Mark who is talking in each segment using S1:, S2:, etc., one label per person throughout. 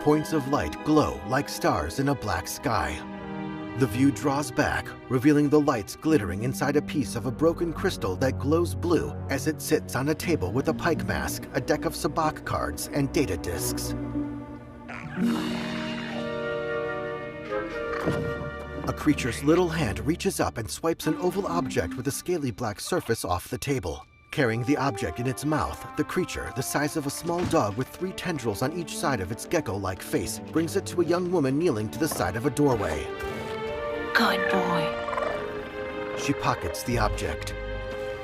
S1: Points of light glow like stars in a black sky. The view draws back, revealing the lights glittering inside a piece of a broken crystal that glows blue as it sits on a table with a pike mask, a deck of sabacc cards, and data disks. A creature's little hand reaches up and swipes an oval object with a scaly black surface off the table. Carrying the object in its mouth, the creature, the size of a small dog with 3 tendrils on each side of its gecko-like face, brings it to a young woman kneeling to the side of a doorway.
S2: Good boy.
S1: She pockets the object.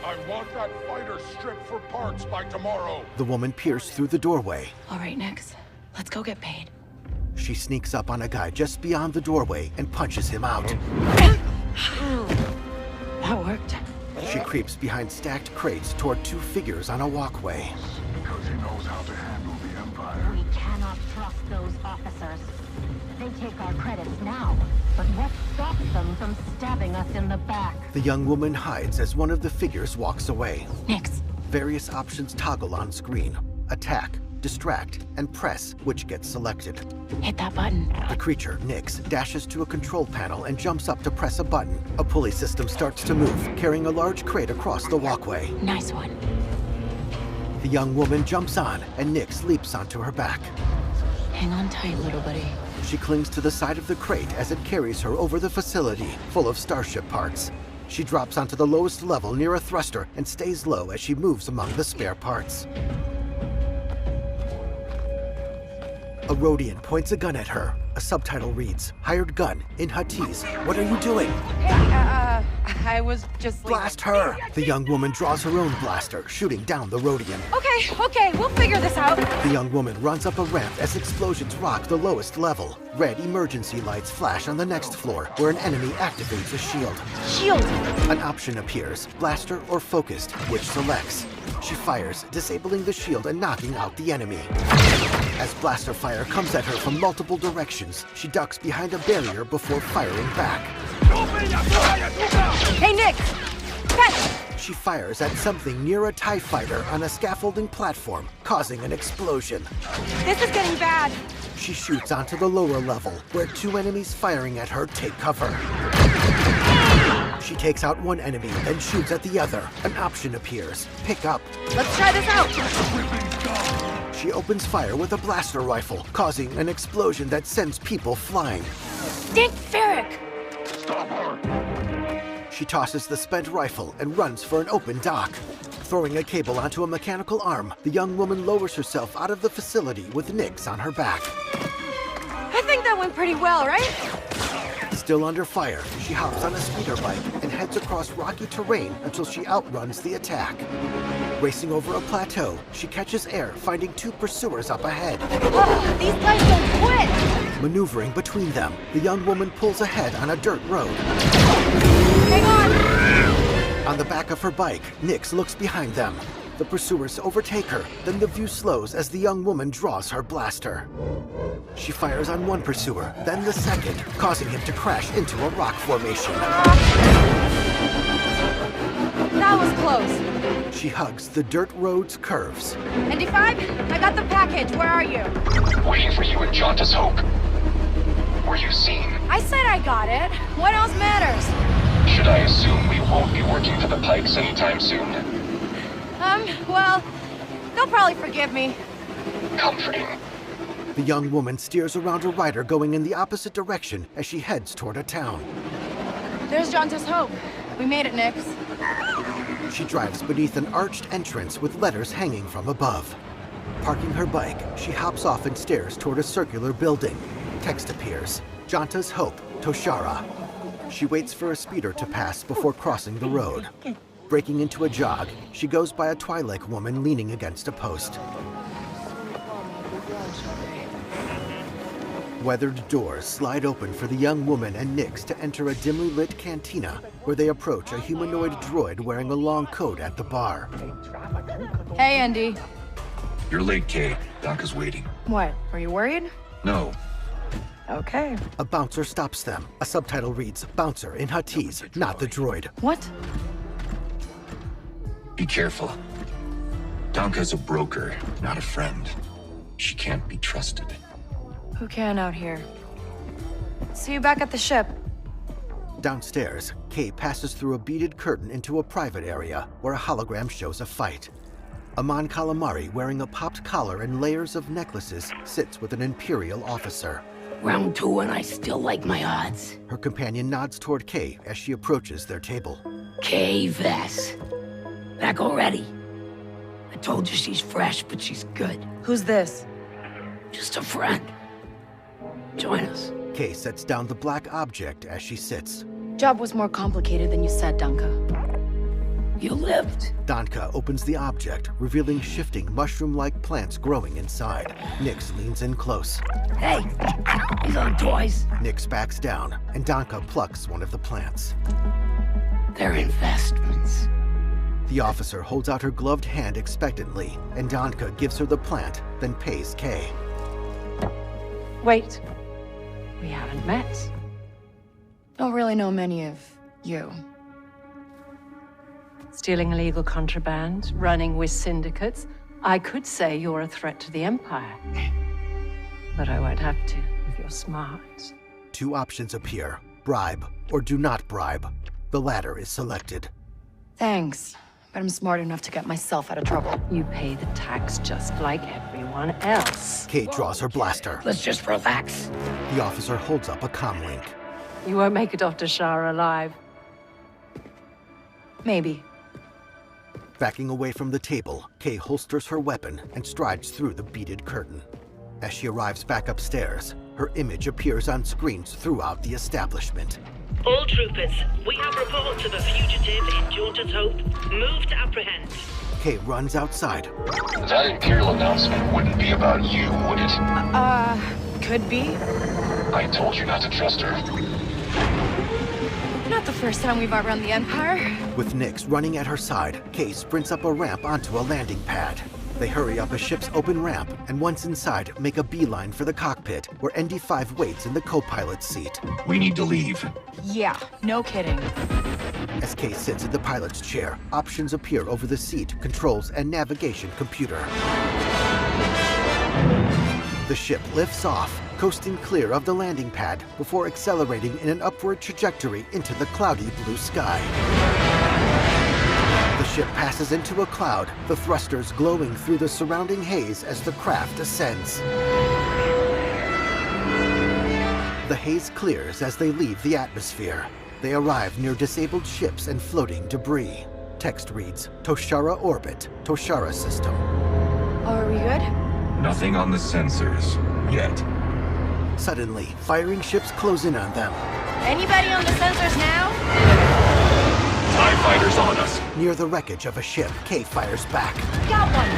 S3: I want that fighter stripped for parts by tomorrow.
S1: The woman peers through the doorway.
S2: All right, Nix. Let's go get paid.
S1: She sneaks up on a guy just beyond the doorway and punches him out.
S2: That worked.
S1: She creeps behind stacked crates toward 2 figures on a walkway.
S3: Because he knows how to handle the Empire.
S4: We cannot trust those officers. They take our credits now, but what stops them from stabbing us in the back?
S1: The young woman hides as one of the figures walks away.
S2: Nix.
S1: Various options toggle on screen. Attack, distract, and press, which gets selected.
S2: Hit that button.
S1: The creature, Nix, dashes to a control panel and jumps up to press a button. A pulley system starts to move, carrying a large crate across the walkway.
S2: Nice one.
S1: The young woman jumps on, and Nix leaps onto her back.
S2: Hang on tight, little buddy.
S1: She clings to the side of the crate as it carries her over the facility, full of starship parts. She drops onto the lowest level near a thruster and stays low as she moves among the spare parts. A Rhodian points a gun at her. A subtitle reads, "Hired gun, in Huttese. What are you doing?"
S5: Hey, I was just
S1: Blast her! The young woman draws her own blaster, shooting down the Rhodian.
S5: Okay, we'll figure this out.
S1: The young woman runs up a ramp as explosions rock the lowest level. Red emergency lights flash on the next floor, where an enemy activates a shield.
S5: Shield!
S1: An option appears, blaster or focused, which selects. She fires, disabling the shield and knocking out the enemy. As blaster fire comes at her from multiple directions, she ducks behind a barrier before firing back.
S5: Hey, Nick! Catch!
S1: She fires at something near a TIE fighter on a scaffolding platform, causing an explosion.
S5: This is getting bad.
S1: She shoots onto the lower level, where 2 enemies firing at her take cover. She takes out one enemy, then shoots at the other. An option appears. Pick up.
S5: Let's try this out.
S1: She opens fire with a blaster rifle, causing an explosion that sends people flying.
S2: Dick Ferrick!
S3: Stop her!
S1: She tosses the spent rifle and runs for an open dock. Throwing a cable onto a mechanical arm, the young woman lowers herself out of the facility with Nix on her back.
S5: I think that went pretty well, right?
S1: Still under fire, she hops on a speeder bike and heads across rocky terrain until she outruns the attack. Racing over a plateau, she catches air, finding 2 pursuers up ahead.
S5: These guys don't quit.
S1: Maneuvering between them, the young woman pulls ahead on a dirt road.
S5: Hang on!
S1: On the back of her bike, Nix looks behind them. The pursuers overtake her, then the view slows as the young woman draws her blaster. She fires on one pursuer, then the second, causing him to crash into a rock formation.
S5: That was close.
S1: She hugs the dirt road's curves.
S5: ND5, I got the package. Where are you?
S6: Waiting for you in Jaunta's Hope. Were you seen?
S5: I said I got it. What else matters?
S6: Should I assume we won't be working for the Pikes anytime soon?
S5: Well, they'll probably forgive me.
S6: Comforting.
S1: The young woman steers around a rider going in the opposite direction as she heads toward a town.
S5: There's Jaunta's Hope. We made it, Nix.
S1: She drives beneath an arched entrance with letters hanging from above. Parking her bike, she hops off and stares toward a circular building. Text appears, Jaunta's Hope, Toshara. She waits for a speeder to pass before crossing the road. Breaking into a jog, she goes by a Twi'lek woman leaning against a post. Weathered doors slide open for the young woman and Nix to enter a dimly lit cantina, where they approach a humanoid droid wearing a long coat at the bar.
S5: Hey, Andy.
S6: You're late, Kay. Donka's waiting.
S5: What? Are you worried?
S6: No.
S5: Okay.
S1: A bouncer stops them. A subtitle reads, Bouncer in Huttese, not the droid.
S5: What?
S6: Be careful. Donka's a broker, not a friend. She can't be trusted.
S5: Who can out here? See you back at the ship.
S1: Downstairs, Kay passes through a beaded curtain into a private area where a hologram shows a fight. Amon Calamari, wearing a popped collar and layers of necklaces, sits with an Imperial officer.
S7: Round 2 and I still like my odds.
S1: Her companion nods toward Kay as she approaches their table.
S7: Kay Vess. Back already? I told you she's fresh, but she's good.
S5: Who's this?
S7: Just a friend. Join us.
S1: Kay sets down the black object as she sits.
S5: Job was more complicated than you said, Danka.
S7: You lived.
S1: Danka opens the object, revealing shifting mushroom-like plants growing inside. Nix leans in close.
S7: Hey, these aren't toys.
S1: Nix backs down, and Danka plucks one of the plants.
S7: They're investments.
S1: The officer holds out her gloved hand expectantly, and Danka gives her the plant, then pays Kay.
S8: Wait. We haven't met.
S5: Don't really know many of you.
S8: Stealing illegal contraband, running with syndicates. I could say you're a threat to the Empire. But I won't have to, if you're smart.
S1: 2 options appear: bribe or do not bribe. The latter is selected.
S5: Thanks, but I'm smart enough to get myself out of trouble.
S8: You pay the tax just like everyone else.
S1: Kay draws her blaster.
S7: Let's just relax.
S1: The officer holds up a comlink.
S8: You won't make it off to Shara alive.
S5: Maybe.
S1: Backing away from the table, Kay holsters her weapon and strides through the beaded curtain. As she arrives back upstairs, her image appears on screens throughout the establishment.
S9: All troopers, we have reports of a fugitive in Jaunter's Hope. Move to apprehend.
S1: Kay runs outside.
S6: That Imperial announcement wouldn't be about you, would it?
S5: Could be.
S6: I told you not to trust her.
S5: Not the first time we've outrun the Empire.
S1: With Nix running at her side, Kay sprints up a ramp onto a landing pad. They hurry up a ship's open ramp, and once inside, make a beeline for the cockpit, where ND5 waits in the co-pilot's seat.
S6: We need to leave.
S5: Yeah, no kidding.
S1: As Kay sits in the pilot's chair, options appear over the seat, controls, and navigation computer. The ship lifts off, coasting clear of the landing pad before accelerating in an upward trajectory into the cloudy blue sky. The ship passes into a cloud, the thrusters glowing through the surrounding haze as the craft ascends. The haze clears as they leave the atmosphere. They arrive near disabled ships and floating debris. Text reads, Toshara Orbit, Toshara System.
S5: Are we good?
S6: Nothing on the sensors, yet.
S1: Suddenly, firing ships close in on them.
S5: Anybody on the sensors now?
S6: TIE fighters on us.
S1: Near the wreckage of a ship, Kay fires back.
S5: Got one!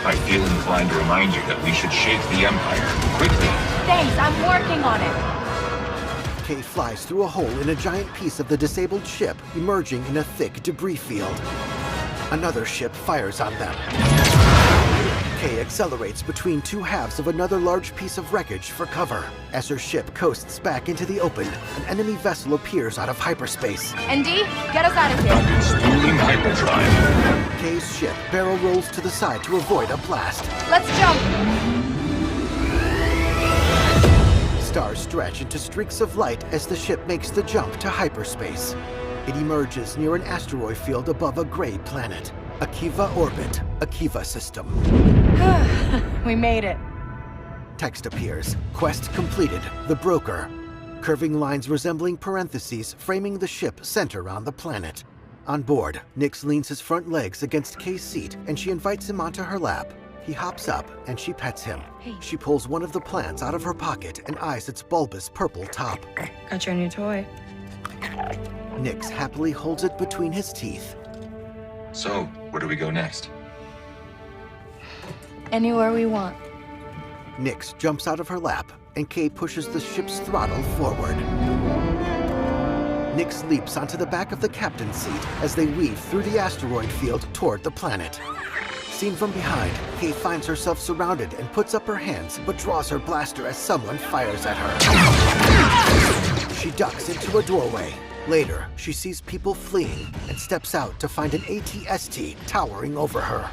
S6: I feel inclined to remind you that we should shake the Empire, quickly.
S5: Thanks, I'm working on it.
S1: Kay flies through a hole in a giant piece of the disabled ship, emerging in a thick debris field. Another ship fires on them. Kay accelerates between 2 halves of another large piece of wreckage for cover. As her ship coasts back into the open, an enemy vessel appears out of hyperspace.
S5: ND, get us out of here.
S6: Installing hyperdrive.
S1: Kay's ship barrel rolls to the side to avoid a blast.
S5: Let's jump!
S1: Stars stretch into streaks of light as the ship makes the jump to hyperspace. It emerges near an asteroid field above a gray planet. Akiva Orbit, Akiva System.
S5: We made it.
S1: Text appears. Quest completed. The Broker. Curving lines resembling parentheses framing the ship center on the planet. On board, Nix leans his front legs against Kay's seat and she invites him onto her lap. He hops up and she pets him.
S5: Hey.
S1: She pulls one of the plants out of her pocket and eyes its bulbous purple top.
S5: Got your new toy.
S1: Nix happily holds it between his teeth.
S6: So, where do we go next?
S5: Anywhere we want.
S1: Nix jumps out of her lap and Kay pushes the ship's throttle forward. Nix leaps onto the back of the captain's seat as they weave through the asteroid field toward the planet. Seen from behind, Kay finds herself surrounded and puts up her hands, but draws her blaster as someone fires at her. She ducks into a doorway. Later, she sees people fleeing and steps out to find an AT-ST towering over her.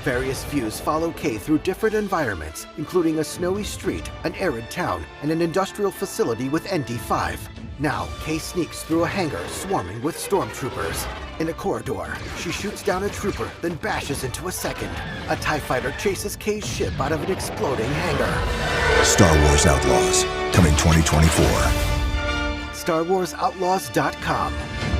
S1: Various views follow Kay through different environments, including a snowy street, an arid town, and an industrial facility with ND5. Now, Kay sneaks through a hangar swarming with stormtroopers. In a corridor, she shoots down a trooper, then bashes into a second. A TIE fighter chases Kay's ship out of an exploding hangar.
S10: Star Wars Outlaws, coming 2024.
S1: StarWarsOutlaws.com.